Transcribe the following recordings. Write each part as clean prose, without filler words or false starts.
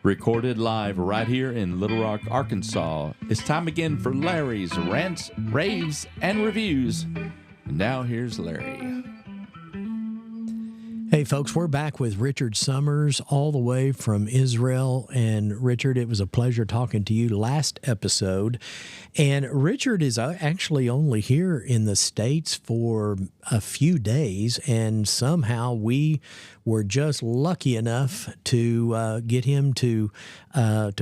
Recorded live right here in Little Rock, Arkansas. It's time again for Larry's Rants, Raves, and Reviews. And now here's Larry. Hey, folks, we're back with Richard Summers all the way from Israel. And, Richard, it was a pleasure talking to you last episode. And Richard is actually only here in the States for a few days, and somehow we were just lucky enough to get him to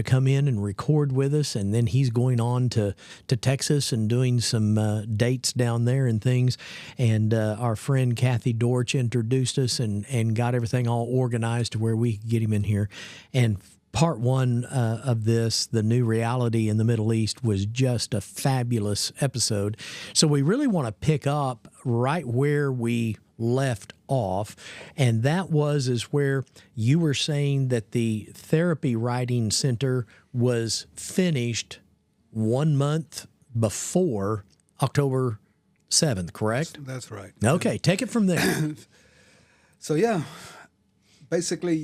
come in and record with us. And then he's going on to Texas and doing some dates down there and things. And our friend Kathy Dortch introduced us and got everything all organized to where we could get him in here. And part one of this, the new reality in the Middle East, was just a fabulous episode. So we really want to pick up right where we left off, and that is where you were saying that the Therapy Writing Center was finished 1 month before October 7th, correct? That's right. Okay, take it from there. So yeah, basically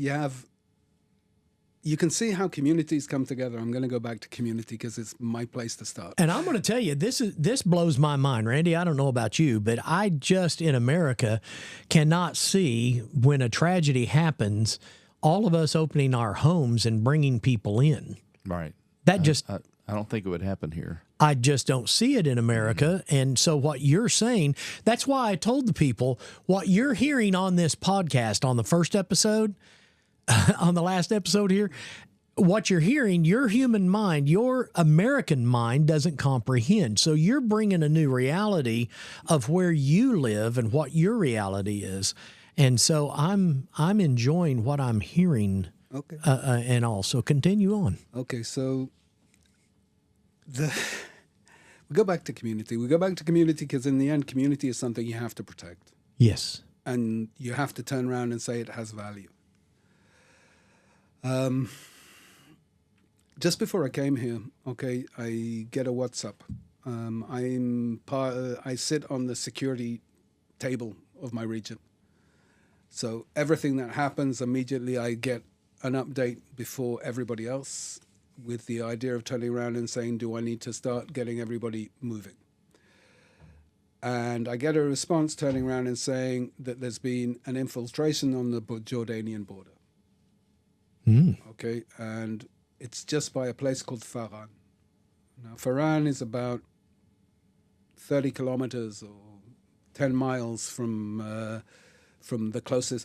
you can see how communities come together. I'm going to go back to community because it's my place to start. And I'm going to tell you, this blows my mind, Randy. I don't know about you, but I just in America cannot see when a tragedy happens, all of us opening our homes and bringing people in. Right. That just I don't think it would happen here. I just don't see it in America. And so what you're saying, that's why I told the people what you're hearing on this podcast on the first episode, on the last episode here, what you're hearing, your human mind, your American mind doesn't comprehend. So you're bringing a new reality of where you live and what your reality is. And so I'm enjoying what I'm hearing. Okay. And also continue on. Okay, so we go back to community. We go back to community because in the end, community is something you have to protect. Yes. And you have to turn around and say it has value. Just before I came here, okay, I get a WhatsApp. I sit on the security table of my region. So everything that happens, immediately I get an update before everybody else with the idea of turning around and saying, do I need to start getting everybody moving? And I get a response turning around and saying that there's been an infiltration on the Jordanian border. Okay, and it's just by a place called Faran. Now, Faran is about 30 kilometers or 10 miles from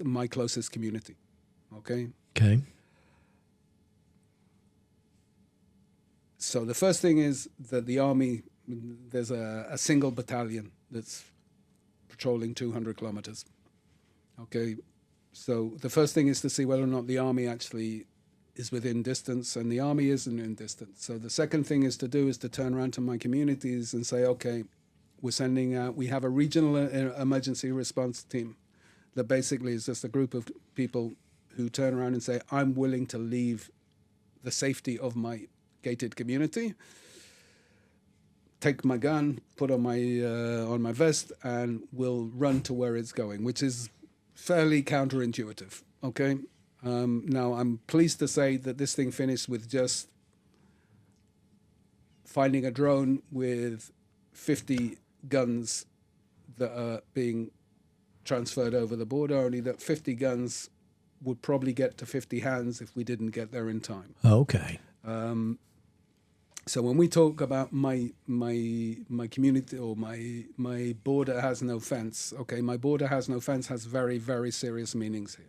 my closest community. Okay. Okay. So the first thing is that the army, there's a single battalion that's patrolling 200 kilometers. Okay. So the first thing is to see whether or not the army actually is within distance, and the army isn't in distance. So the second thing is to turn around to my communities and say, okay, we have a regional emergency response team that basically is just a group of people who turn around and say, I'm willing to leave the safety of my gated community, take my gun, put on my vest, and we'll run to where it's going, which is fairly counterintuitive, okay? Now, I'm pleased to say that this thing finished with just finding a drone with 50 guns that are being transferred over the border, only that 50 guns would probably get to 50 hands if we didn't get there in time. Okay. So when we talk about my community or my border has no fence, okay, my border has no fence has very, very serious meanings here.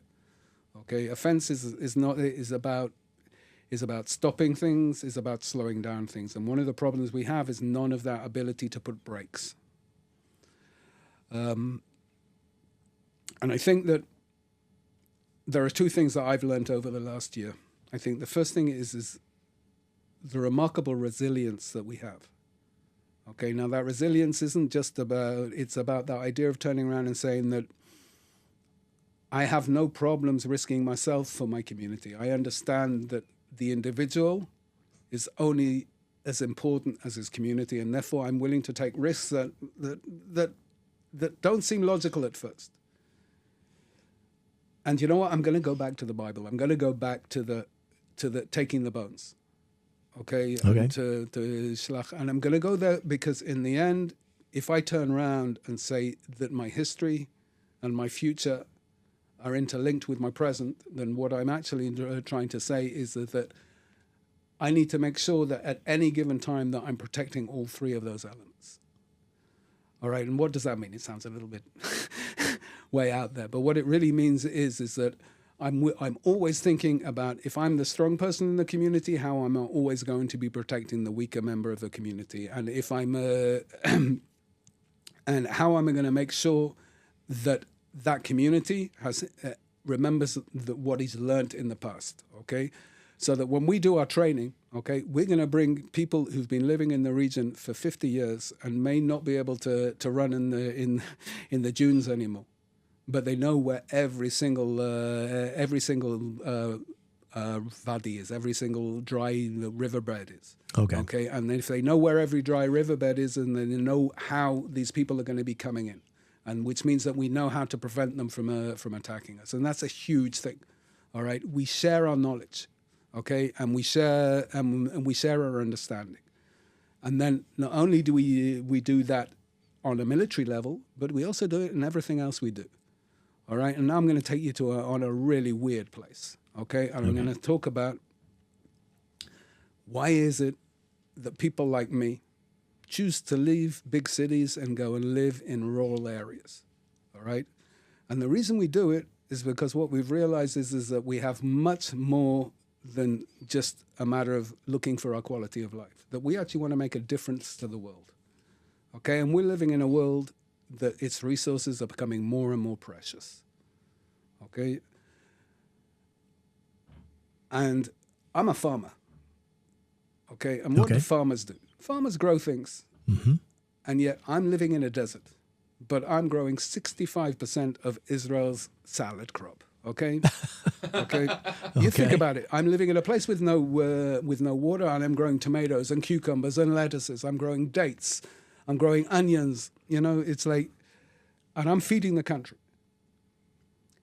Okay, a fence is about stopping things, is about slowing down things, and one of the problems we have is none of that ability to put brakes. And I think that there are two things that I've learned over the last year. I think the first thing is the remarkable resilience that we have. Okay, now that resilience isn't just it's about that idea of turning around and saying that I have no problems risking myself for my community. I understand that the individual is only as important as his community, and therefore I'm willing to take risks that don't seem logical at first. And you know what? I'm going to go back to the Bible. I'm going to go back to to the taking the bones. Okay. Okay. And to Shlach. And I'm going to go there because in the end, if I turn around and say that my history and my future are interlinked with my present, then what I'm actually trying to say is that I need to make sure that at any given time that I'm protecting all three of those elements. All right. And what does that mean? It sounds a little bit way out there. But what it really means is that I'm always thinking about, if I'm the strong person in the community, how I'm always going to be protecting the weaker member of the community. And if I'm and how am I going to make sure that that community remembers what he's learned in the past, okay? So that when we do our training, okay, we're going to bring people who've been living in the region for 50 years and may not be able to run in the dunes anymore, but they know where every single vadi is, every single dry riverbed is. Okay. Okay, and if they know where every dry riverbed is, and then they know how these people are going to be coming in, and which means that we know how to prevent them from attacking us, and that's a huge thing. All right, we share our knowledge, okay, and we share our understanding, and then not only do we do that on a military level, but we also do it in everything else we do. All right, and now I'm going to take you on a really weird place. Okay, and I'm going to talk about why is it that people like me choose to leave big cities and go and live in rural areas. All right, and the reason we do it is because what we've realized is that we have much more than just a matter of looking for our quality of life. That we actually want to make a difference to the world. Okay, and we're living in a world that its resources are becoming more and more precious. Okay. And I'm a farmer. Okay. And what do farmers do? Farmers grow things. Mm-hmm. And yet I'm living in a desert, but I'm growing 65% of Israel's salad crop. Okay. Okay. You think about it. I'm living in a place with no water, and I'm growing tomatoes and cucumbers and lettuces. I'm growing dates. I'm growing onions. You know, it's like, and I'm feeding the country.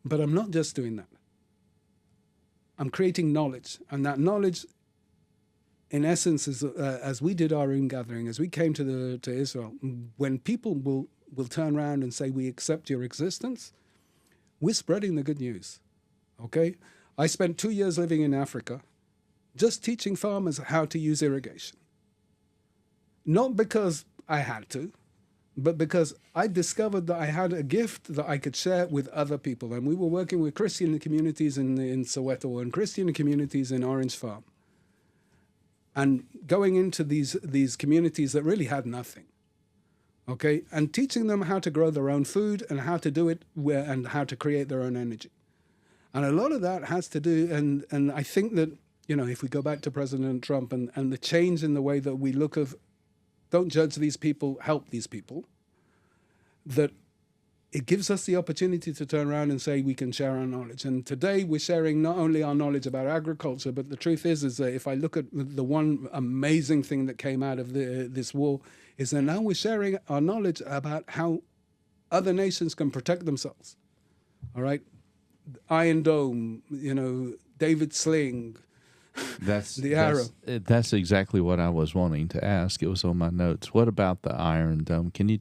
But I'm not just doing that. I'm creating knowledge, and that knowledge, in essence, is as we did our own gathering, as we came to Israel. When people will turn around and say, "We accept your existence," we're spreading the good news. Okay, I spent 2 years living in Africa, just teaching farmers how to use irrigation. Not because I had to, but because I discovered that I had a gift that I could share with other people. And we were working with Christian communities in Soweto and Christian communities in Orange Farm. And going into these communities that really had nothing, okay? And teaching them how to grow their own food and how to do it and how to create their own energy. And a lot of that has to do, and I think that, you know, if we go back to President Trump and the change in the way that we look of, don't judge these people, help these people, that it gives us the opportunity to turn around and say we can share our knowledge. And today we're sharing not only our knowledge about agriculture, but the truth is that if I look at the one amazing thing that came out of this war, is that now we're sharing our knowledge about how other nations can protect themselves. All right? Iron Dome, you know, David Sling, the arrow. That's exactly what I was wanting to ask. It was on my notes. What about the Iron Dome? Can you?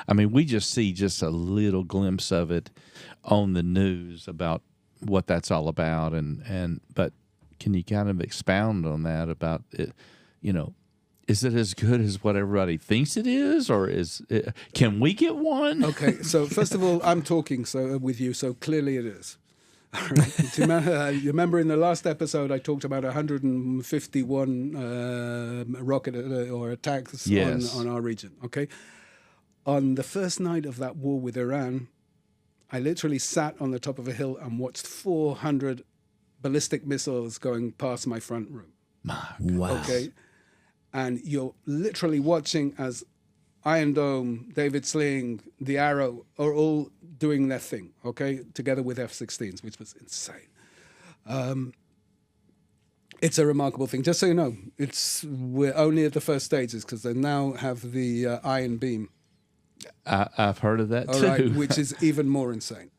I mean, we just see just a little glimpse of it on the news about what that's all about, but can you kind of expound on that about it? You know, is it as good as what everybody thinks it is, or can we get one? Okay, so first of all, I'm talking with you, so clearly it is. All right. You remember in the last episode I talked about 151 rocket or attacks on our region. Okay, on the first night of that war with Iran, I literally sat on the top of a hill and watched 400 ballistic missiles going past my front room. Wow. Okay, and you're literally watching as Iron Dome, David Sling, the Arrow are all doing their thing, okay, together with F-16s, which was insane. It's a remarkable thing. Just so you know, we're only at the first stages because they now have the Iron Beam. I've heard of that too. All right, which is even more insane.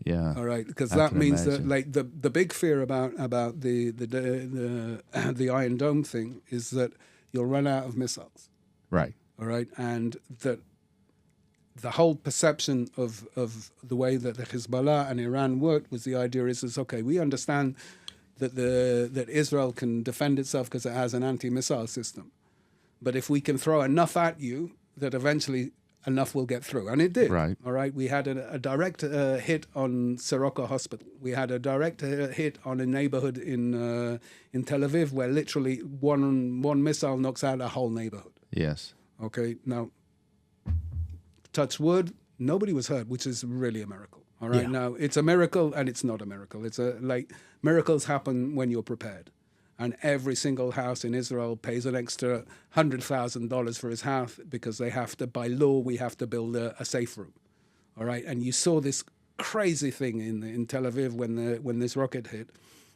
Yeah. All right, because I that can means imagine. that like the big fear about the Iron Dome thing is that you'll run out of missiles. Right. All right, and that the whole perception of the way that the Hezbollah and Iran worked was the idea is okay, we understand that Israel can defend itself because it has an anti-missile system, but if we can throw enough at you, that eventually enough will get through, and it did. Right. All right, we had a direct hit on Soroka Hospital. We had a direct hit on a neighborhood in Tel Aviv where literally one missile knocks out a whole neighborhood. Yes. Okay, now, touch wood, nobody was hurt, which is really a miracle. All right, Yeah. now it's a miracle and it's not a miracle. It's miracles happen when you're prepared. And every single house in Israel pays an extra $100,000 for his house because they have to, by law, we have to build a safe room. All right, and you saw this crazy thing in Tel Aviv when this rocket hit,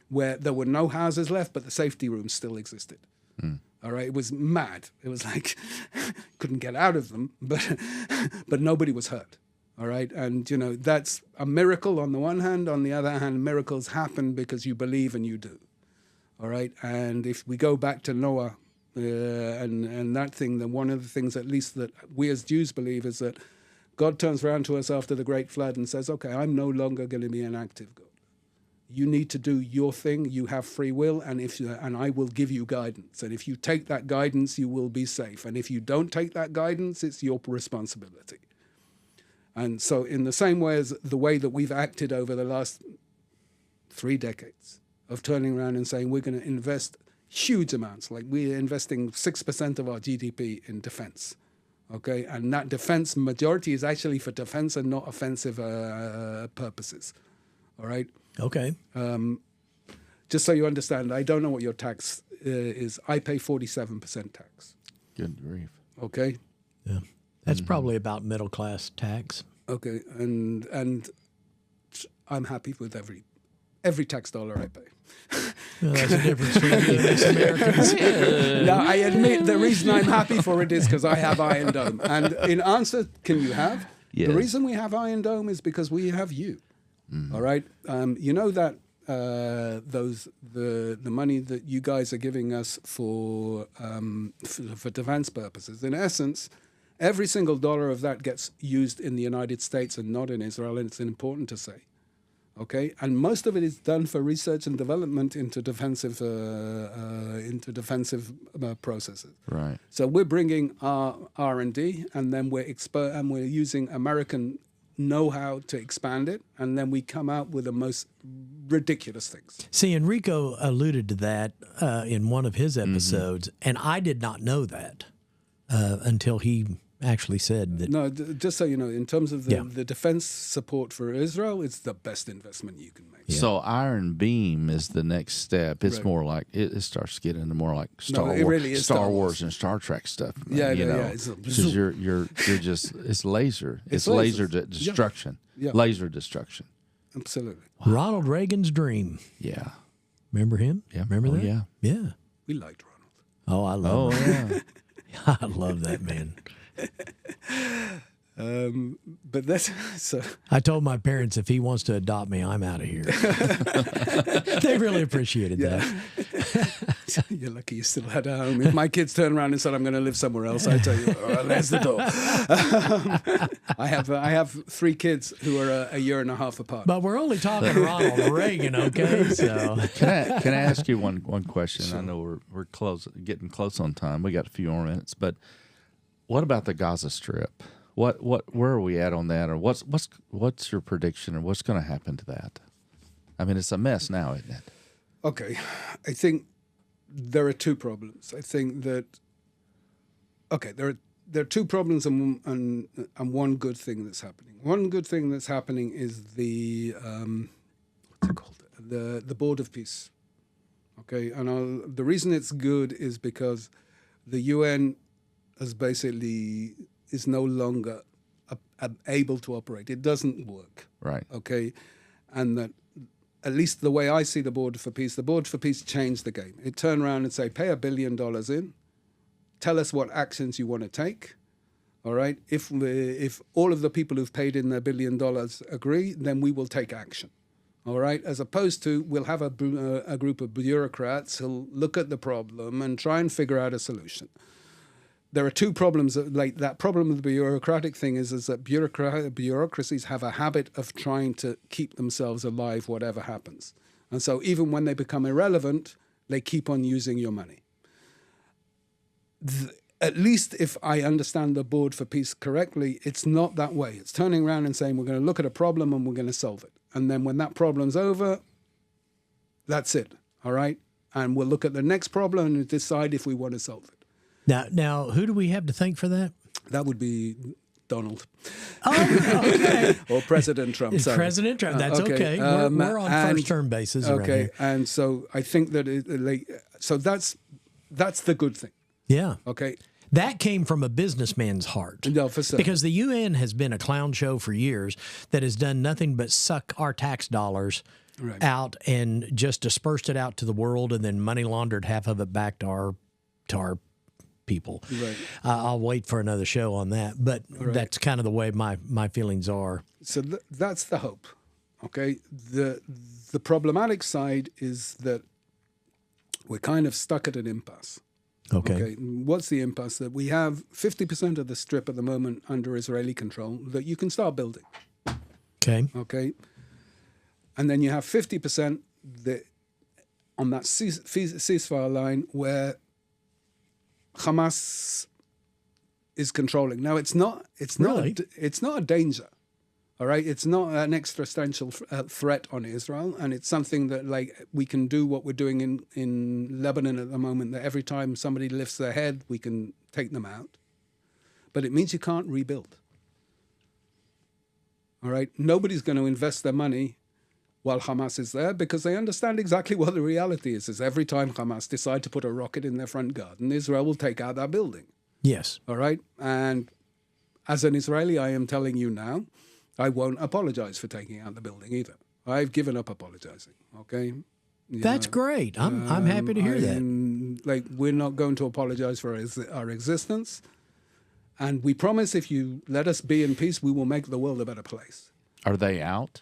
where there were no houses left, but the safety rooms still existed. All right, it was mad. It was like couldn't get out of them, but nobody was hurt. All right, and that's a miracle on the one hand. On the other hand, miracles happen because you believe and you do. All right, and if we go back to Noah and that thing, then one of the things, at least that we as Jews believe, is that God turns around to us after the great flood and says, "Okay, I'm no longer going to be an active God. You need to do your thing. You have free will, and I will give you guidance. And if you take that guidance, you will be safe. And if you don't take that guidance, it's your responsibility." And so, in the same way as the way that we've acted over the last 3 decades of turning around and saying we're going to invest huge amounts, like we're investing 6% of our GDP in defense. Okay, and that defense majority is actually for defense and not offensive purposes. All right. Okay. Just so you understand, I don't know what your tax is. I pay 47% tax. Good grief. Okay. Yeah. That's probably about middle class tax. Okay, and I'm happy with every tax dollar I pay. Well, that's the difference between us Americans. Now, I admit the reason I'm happy for it is because I have Iron Dome. And in answer, can you have? Yes. The reason we have Iron Dome is because we have you. All right? You know that the money that you guys are giving us for defense purposes, in essence, every single dollar of that gets used in the United States and not in Israel, and it's important to say. Okay, and most of it is done for research and development into defensive processes. Right. So we're bringing our R&D, and then we're using American know-how to expand it, and then we come out with the most ridiculous things. See, Enrico alluded to that in one of his episodes, and I did not know that until he actually said that. No, just so you know, in terms of Yeah. the defense support for Israel, it's the best investment you can make. Yeah. So Iron Beam is the next step. It's Right. more like it starts getting more like No, it really is Star Star Wars and Star Trek stuff. Yeah, you yeah, know, yeah. It's a- because you're just it's laser. It's laser lasers. destruction. Yeah. Laser destruction. Absolutely. Ronald Reagan's dream. Yeah. Remember him? Yeah. Remember Oh, that? yeah. Yeah. We liked Ronald. Oh, I Oh love him. yeah. I love that man. But that's so. I told my parents if he wants to adopt me, I'm out of here. They really appreciated that. You're lucky you still had a home. If my kids turn around and said, "I'm going to live somewhere else," I tell you, oh, there's the door. I have 3 kids who are a year and a half apart. But we're only talking Ronald Reagan, okay? So Can I ask you one question? Sure. I know we're getting close on time. We got a few more minutes, but what about the Gaza Strip? Where are we at on that, or what's your prediction, or what's going to happen to that? I mean, it's a mess now, isn't it? Okay, I think there are 2 problems. I think that there are 2 problems and one good thing that's happening. One good thing that's happening is the what's it called? The Board of Peace. Okay, and the reason it's good is because the UN is no longer able to operate. It doesn't work. Right. Okay, and that, at least the way I see the Board for Peace changed the game. It turned around and say, pay $1 billion in, tell us what actions you want to take, All right. If all of the people who've paid in their $1 billion agree, then we will take action. All right. As opposed to we'll have a group of bureaucrats who'll look at the problem and try and figure out a solution. There are two problems. That problem with the bureaucratic thing is that bureaucracies have a habit of trying to keep themselves alive, whatever happens. And so even when they become irrelevant, they keep on using your money. At least if I understand the Board for Peace correctly, it's not that way. It's turning around and saying, we're going to look at a problem and we're going to solve it. And then when that problem's over, that's it, all right? And we'll look at the next problem and decide if we want to solve it. Now, who do we have to thank for that? That would be Donald. Oh, okay. Or President Trump, sorry. President Trump, that's okay. We're on first-term basis around here. And so I think that, that's the good thing. Yeah. Okay. That came from a businessman's heart. No, for certain. Because the UN has been a clown show for years that has done nothing but suck our tax dollars out and just dispersed it out to the world and then money laundered half of it back to our people. Right. I'll wait for another show on that, but that's kind of the way my feelings are. So that's the hope. Okay. The problematic side is that we're kind of stuck at an impasse. Okay. What's the impasse? That we have 50% of the strip at the moment under Israeli control that you can start building. Okay. Okay. And then you have 50% that on that ceasefire line where Hamas is controlling. Now it's not a danger. All right, it's not an existential threat on Israel, and it's something that we can do what we're doing in Lebanon at the moment. That every time somebody lifts their head, we can take them out. But it means you can't rebuild. All right, nobody's going to invest their money while Hamas is there because they understand exactly what the reality is. Is every time Hamas decide to put a rocket in their front garden, Israel will take out that building. Yes. All right, and as an Israeli, I am telling you now, I won't apologize for taking out the building either. I've given up apologizing. Okay, that's great. I'm happy to hear that. We're not going to apologize for our existence, and we promise if you let us be in peace, we will make the world a better place. Are they out?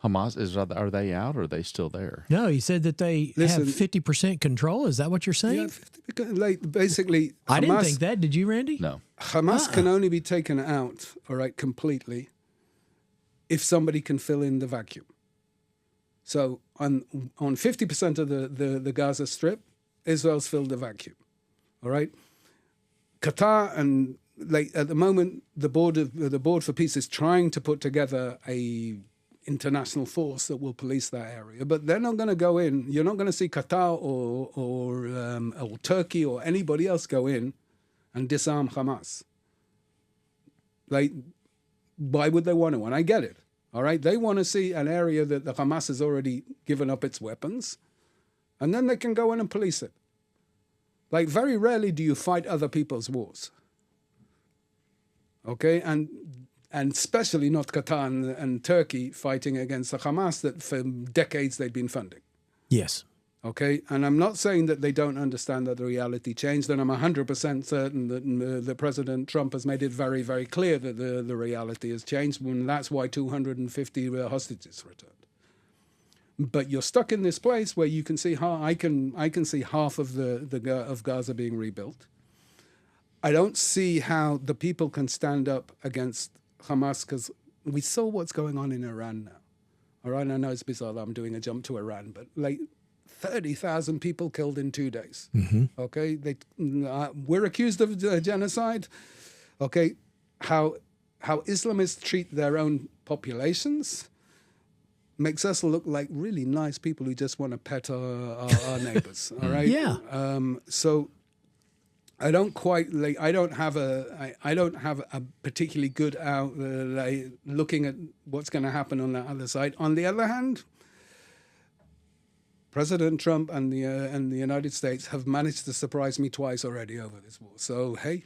Hamas are they out or are they still there? No, he said that they have 50% control. Is that what you're saying? Yeah, basically. Hamas, I didn't think that. Did you, Randy? No. Hamas can only be taken out, all right, completely, if somebody can fill in the vacuum. So on 50% of the Gaza Strip, Israel's filled the vacuum. All right. Qatar and at the moment, the Board for Peace is trying to put together a international force that will police that area, but they're not going to go in. You're not going to see Qatar or Turkey or anybody else go in and disarm Hamas. Why would they want to? And I get it. All right, they want to see an area that the Hamas has already given up its weapons, and then they can go in and police it. Very rarely do you fight other people's wars. Okay, and especially not Qatar and Turkey fighting against the Hamas that for decades they've been funding. Yes. Okay, and I'm not saying that they don't understand that the reality changed, and I'm 100% certain that President Trump has made it very, very clear that the reality has changed, and that's why 250 hostages returned. But you're stuck in this place where you can see how I can see half of of Gaza being rebuilt. I don't see how the people can stand up against Hamas because we saw what's going on in Iran now. All right, I know it's bizarre that I'm doing a jump to Iran, but 30,000 people killed in 2 days. Mm-hmm. Okay, we're accused of genocide. Okay, how Islamists treat their own populations makes us look like really nice people who just want to pet our neighbors. All right. Yeah. So I don't quite I don't have a particularly good out looking at what's going to happen on that other side. On the other hand, President Trump and the United States have managed to surprise me twice already over this war. So hey,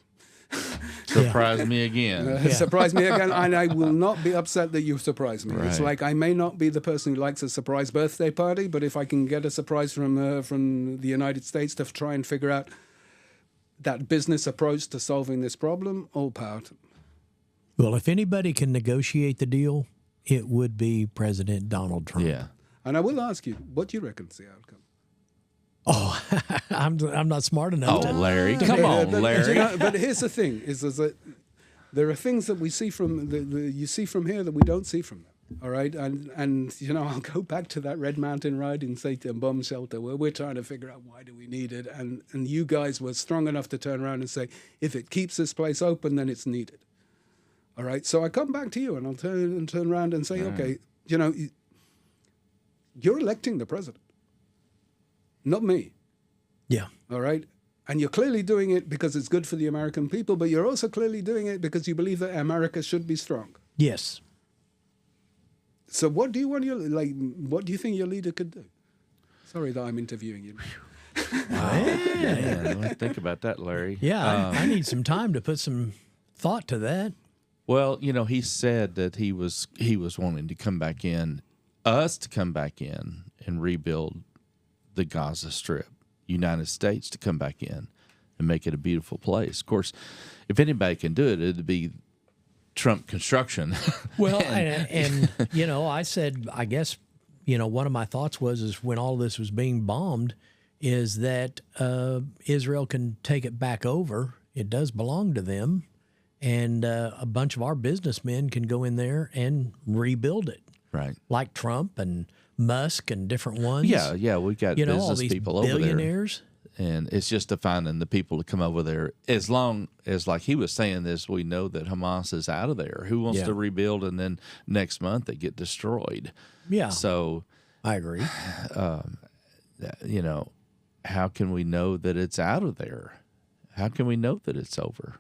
surprise me again. Surprise me again, and I will not be upset that you surprised me. Right. It's like I may not be the person who likes a surprise birthday party, but if I can get a surprise from the United States to try and figure out that business approach to solving this problem, all power to them. Well, if anybody can negotiate the deal, it would be President Donald Trump. Yeah. And I will ask you, what do you reckon is the outcome? Oh, I'm not smart enough Oh, to. Larry, come on, but, Larry. but here's the thing: is that there are things that we see from you see from here that we don't see from them. All right, and I'll go back to that Red Mountain ride in Satan bomb shelter where we're trying to figure out why do we need it, and you guys were strong enough to turn around and say, if it keeps this place open, then it's needed. All right, so I come back to you and I'll turn around and say, okay, you're electing the president, not me. Yeah. All right. And you're clearly doing it because it's good for the American people, but you're also clearly doing it because you believe that America should be strong. Yes. So what do you think your leader could do? Sorry that I'm interviewing you. Yeah, think about that, Larry. Yeah, I need some time to put some thought to that. Well, he said that he was wanting to come back in, us to come back in and rebuild the Gaza Strip, United States to come back in and make it a beautiful place. Of course, if anybody can do it, it'd be Trump construction. Well, and I said, I guess, one of my thoughts is when all this was being bombed, is that Israel can take it back over. It does belong to them. And a bunch of our businessmen can go in there and rebuild it. Right. Like Trump and Musk and different ones. Yeah, we got business all these people over there. Billionaires. And it's just finding the people to come over there. As long as, like he was saying this, we know that Hamas is out of there. Who wants to rebuild and then next month they get destroyed? Yeah. So I agree. How can we know that it's out of there? How can we know that it's over?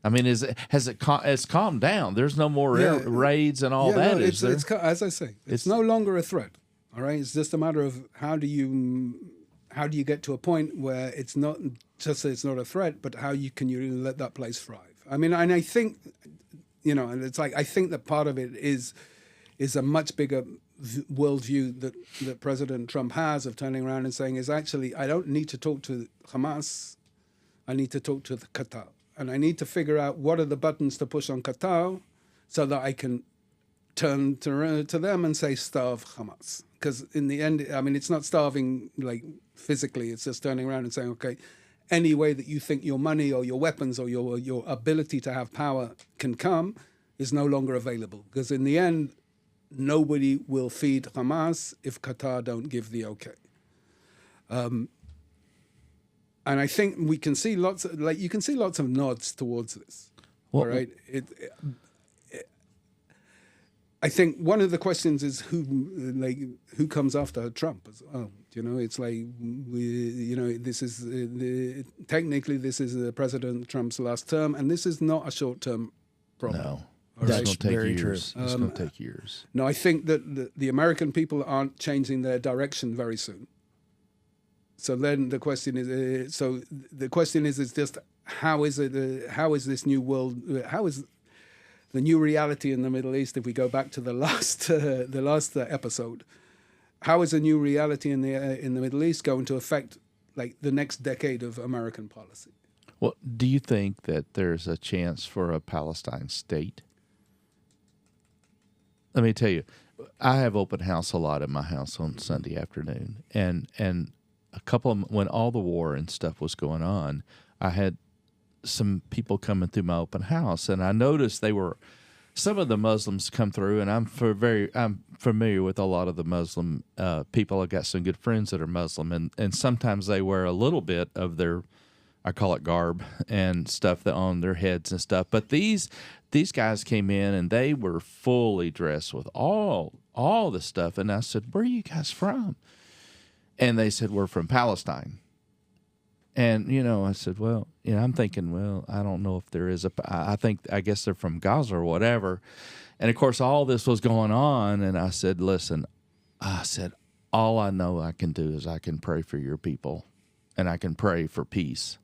I mean, it's calmed down? There's no more air raids and all that, is there? It's, as I say, it's no longer a threat. All right, it's just a matter of how do you get to a point where it's not just that it's not a threat, but how can you let that place thrive? I mean, and I think, and it's like I think that part of it is a much bigger worldview that President Trump has of turning around and saying is actually I don't need to talk to Hamas, I need to talk to the Qatar. And I need to figure out what are the buttons to push on Qatar so that I can turn to them and say, starve Hamas. Because in the end, I mean, it's not starving like physically. It's just turning around and saying, okay, any way that you think your money or your weapons or your ability to have power can come is no longer available. Because in the end, nobody will feed Hamas if Qatar don't give the okay. And I think we can see lots of nods towards this. All right. I think one of the questions is who comes after Trump as well. It's like this is technically this is President Trump's last term, and this is not a short-term problem. No, that's very true. It's going to take years. No, I think that the American people aren't changing their direction very soon. So then the question is just how is this new world? How is the new reality in the Middle East? If we go back to the last episode, how is a new reality in the Middle East going to affect like the next decade of American policy? Well, do you think that there's a chance for a Palestine state? Let me tell you, I have open house a lot at my house on Sunday afternoon, and a couple of when all the war and stuff was going on, I had some people coming through my open house, and I noticed some of the Muslims come through, and I'm familiar with a lot of the Muslim people. I've got some good friends that are Muslim, and sometimes they wear a little bit of their, I call it garb and stuff that on their heads and stuff. But these guys came in and they were fully dressed with all the stuff, and I said, "Where are you guys from?" And they said, "We're from Palestine." And, I said, well, I'm thinking, well, I don't know if there is I guess they're from Gaza or whatever. And of course, all this was going on. And I said, listen, all I know I can do is I can pray for your people and I can pray for peace.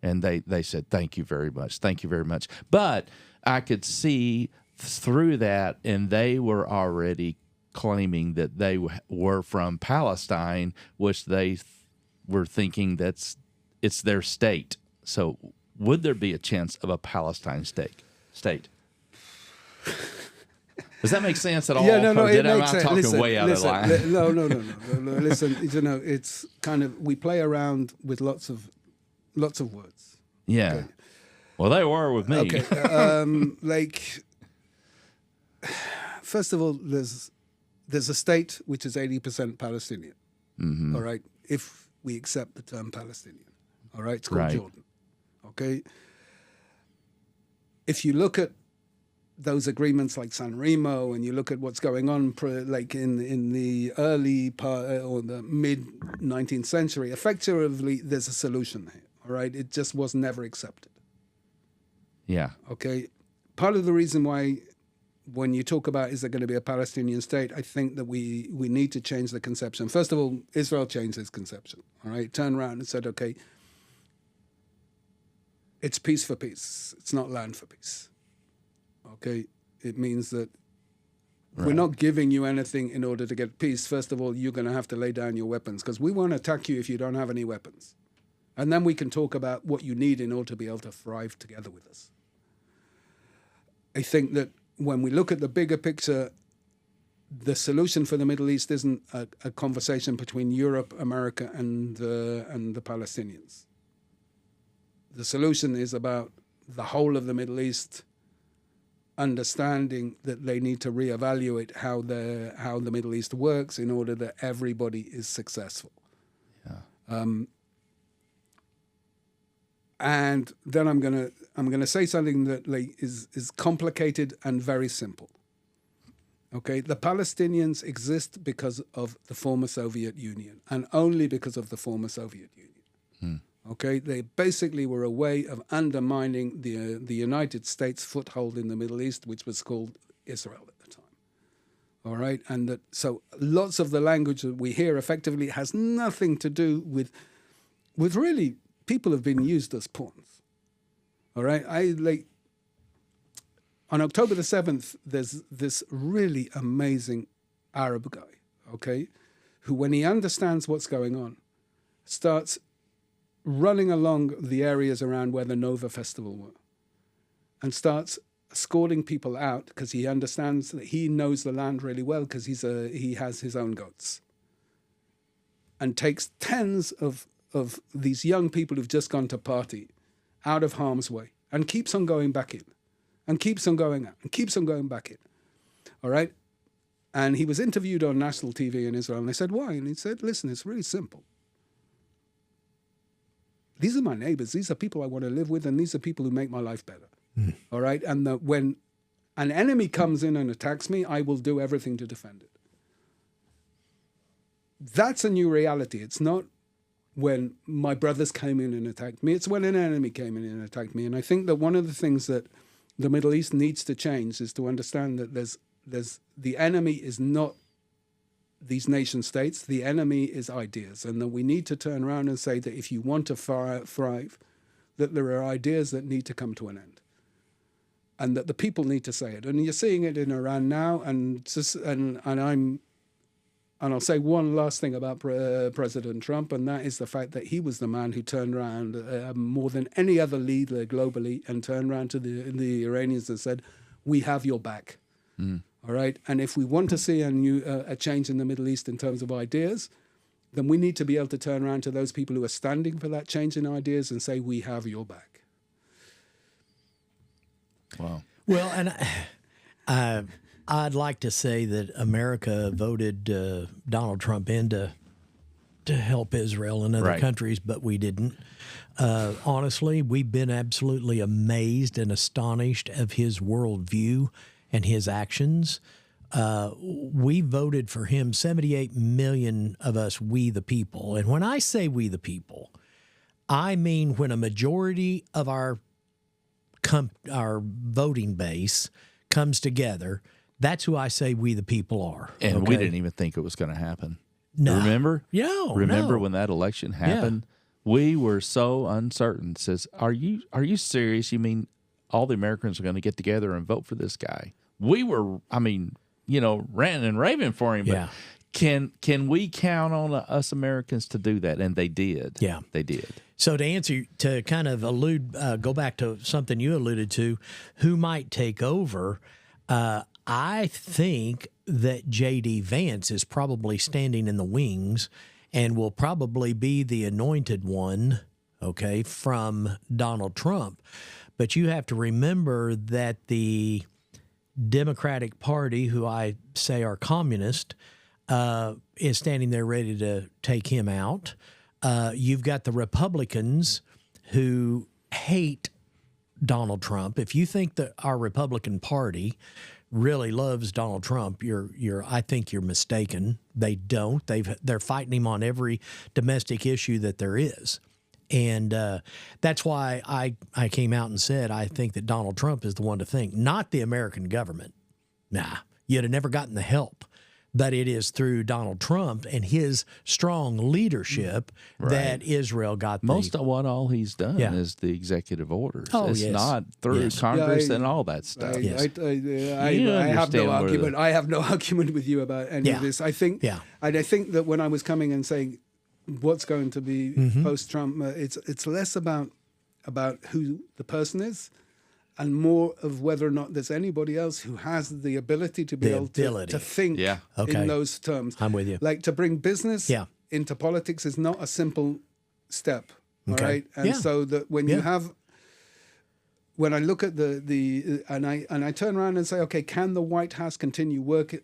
And they said, thank you very much. Thank you very much. But I could see through that, and they were already claiming that they were from Palestine, which they were thinking it's their state. So would there be a chance of a Palestine state? Does that make sense at all? Yeah, no, or it makes I'm sense. talking way out of line? No. Listen, it's kind of, we play around with lots of words. Yeah. Okay. Well, they were with me. Okay. First of all, there's a state which is 80% Palestinian. Mm-hmm. All right. If we accept the term Palestinian. All right. It's called Right. Jordan. Okay. If you look at those agreements like San Remo, and you look at what's going on, like in the early part or the mid 19th century, effectively there's a solution here. All right, it just was never accepted. Yeah. Okay, part of the reason why, when you talk about is there going to be a Palestinian state, I think that we need to change the conception. First of all, Israel changed its conception. All right, turned around and said, okay, it's peace for peace. It's not land for peace. Okay, it means that we're not giving you anything in order to get peace. First of all, you're going to have to lay down your weapons, because we won't attack you if you don't have any weapons. And then we can talk about what you need in order to be able to thrive together with us. I think that when we look at the bigger picture, the solution for the Middle East isn't a conversation between Europe, America, and the Palestinians. The solution is about the whole of the Middle East understanding that they need to reevaluate how the Middle East works in order that everybody is successful. Yeah. And then I'm gonna say something that is complicated and very simple. Okay, the Palestinians exist because of the former Soviet Union, and only because of the former Soviet Union. Okay, they basically were a way of undermining the United States foothold in the Middle East, which was called Israel at the time. All right, and so lots of the language that we hear effectively has nothing to do with really, people have been used as pawns. All right, on October the 7th, there's this really amazing Arab guy, okay, who, when he understands what's going on, starts running along the areas around where the Nova Festival were, and starts escorting people out, because he understands that he knows the land really well, because he has his own goats, and takes tens of these young people who've just gone to party out of harm's way, and keeps on going back in, and keeps on going out, and keeps on going back in. All right? And he was interviewed on national TV in Israel, and they said, why? And he said, listen, it's really simple. These are my neighbors. These are people I want to live with, and these are people who make my life better. All right? And when an enemy comes in and attacks me, I will do everything to defend it. That's a new reality. It's not when my brothers came in and attacked me. It's when an enemy came in and attacked me. And I think that one of the things that the Middle East needs to change is to understand that there's the enemy is not these nation states. The enemy is ideas, and that we need to turn around and say that if you want to thrive, that there are ideas that need to come to an end, and that the people need to say it. And you're seeing it in Iran now, and I'll say one last thing about President Trump, and that is the fact that he was the man who turned around more than any other leader globally, and turned around to the Iranians and said, "We have your back." All right, and if we want to see a change in the Middle East in terms of ideas, then we need to be able to turn around to those people who are standing for that change in ideas and say, "We have your back." Wow. Well, and I'd like to say that America voted Donald Trump in to help Israel and other countries, but we didn't. Honestly, we've been absolutely amazed and astonished of his worldview and his actions. We voted for him, 78 million of us, we the people. And when I say we the people, I mean when a majority of our voting base comes together, that's who I say we the people are. And we didn't even think it was going to happen. No. Remember? No. When that election happened? Yeah. We were so uncertain. Says, are you serious? You mean all the Americans are going to get together and vote for this guy? We were, ranting and raving for him. But can we count on us Americans to do that? And they did. Yeah. They did. So to kind of go back to something you alluded to, who might take over? I think that J.D. Vance is probably standing in the wings and will probably be the anointed one, okay, from Donald Trump. But you have to remember that the Democratic Party, who I say are communist, is standing there ready to take him out. You've got the Republicans who hate Donald Trump. If you think that our Republican Party really loves Donald Trump, I think you're mistaken. They don't. They're fighting him on every domestic issue that there is. And that's why I came out and said I think that Donald Trump is the one to thank, not the American government. Nah, you'd have never gotten the help. But it is through Donald Trump and his strong leadership that Israel got most of what all he's done is the executive orders. It's not through Congress and all that stuff. I have no argument. I have no argument with you about any of this. I think that when I was coming and saying what's going to be post-Trump, it's less about who the person is, and more of whether or not there's anybody else who has the ability to be able to think in those terms. I'm with you. Like, to bring business into politics is not a simple step, all right? And so that when you have, when I look at and I turn around and say, okay, can the White House continue work,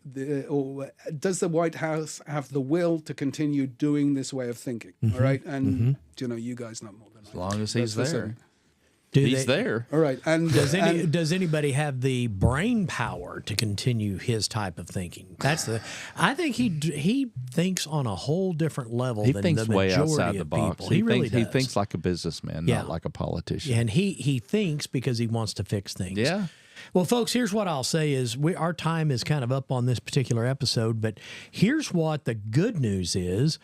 or does the White House have the will to continue doing this way of thinking, all right? And, you guys know more than I do. As long as he's there. He's there. All right. And does anybody have the brain power to continue his type of thinking? I think he thinks on a whole different level than the majority of people. He thinks way outside the box. He really does. He thinks like a businessman, not like a politician. And he thinks because he wants to fix things. Yeah. Well, folks, here's what I'll say is our time is kind of up on this particular episode, but here's what the good news is.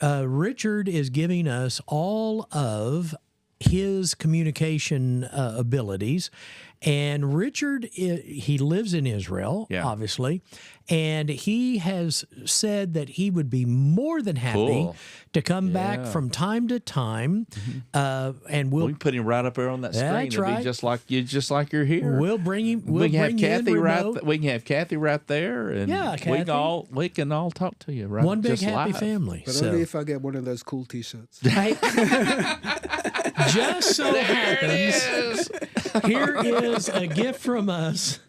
Richard is giving us all of his communication abilities. And Richard, he lives in Israel, obviously, and he has said that he would be more than happy to come back from time to time. And we put him right up there on that screen. That's right. Be just like you're here. We'll bring him. We can have Kathy we can have Kathy right there, and Kathy. we can all talk to you. Right, one big just happy live. family. But only if I get one of those cool T-shirts. Just so happens, here is a gift from us.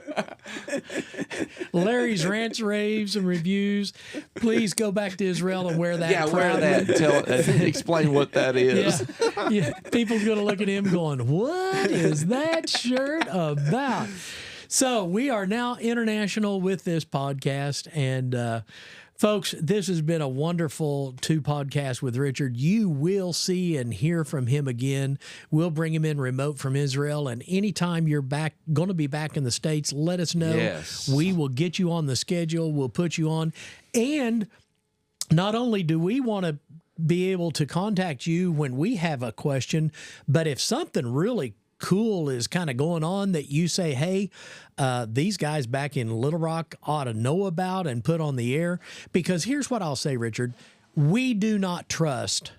Larry's Rants, Raves, and Reviews. Please go back to Israel and wear that. Wear that. Explain what that is. People's going to look at him going, what is that shirt about? So we are now international with this podcast, and folks, this has been a wonderful 2 podcasts with Richard. You will see and hear from him again. We'll bring him in remote from Israel, and anytime you're going to be back in the States, let us know. Yes. We will get you on the schedule. We'll put you on. And not only do we want to be able to contact you when we have a question, but if something really cool is kind of going on that you say, hey, these guys back in Little Rock ought to know about and put on the air. Because here's what I'll say, Richard. We do not trust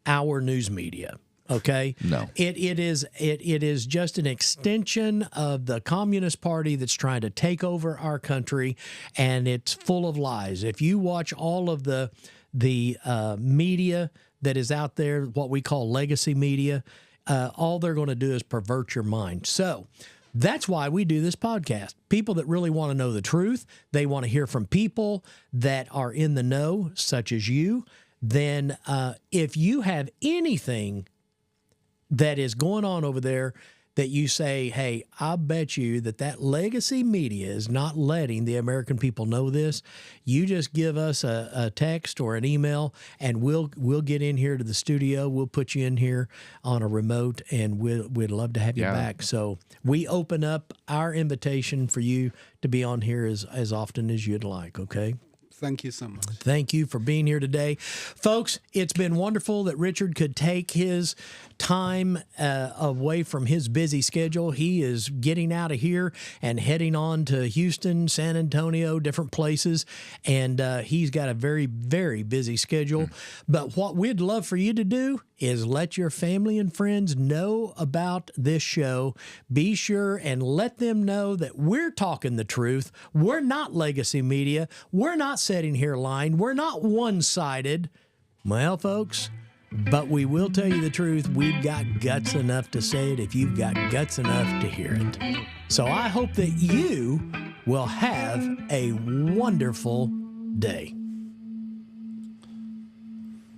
our news media. Okay? No. It is just an extension of the Communist Party that's trying to take over our country, and it's full of lies. If you watch all of the media that is out there, what we call legacy media, all they're going to do is pervert your mind. So that's why we do this podcast. People that really want to know the truth, they want to hear from people that are in the know, such as you. Then if you have anything that is going on over there that you say, hey, I bet you that legacy media is not letting the American people know this, you just give us a text or an email, and we'll get in here to the studio. We'll put you in here on a remote, and we'd love to have you back. So we open up our invitation for you to be on here as often as you'd like, okay? Thank you so much. Thank you for being here today. Folks, it's been wonderful that Richard could take his time away from his busy schedule. He is getting out of here and heading on to Houston, San Antonio, different places, and he's got a very, very busy schedule. But what we'd love for you to do is let your family and friends know about this show. Be sure and let them know that we're talking the truth. We're not legacy media. We're not sitting here lying. We're not one-sided. Well, folks, but we will tell you the truth. We've got guts enough to say it if you've got guts enough to hear it. So I hope that you will have a wonderful day.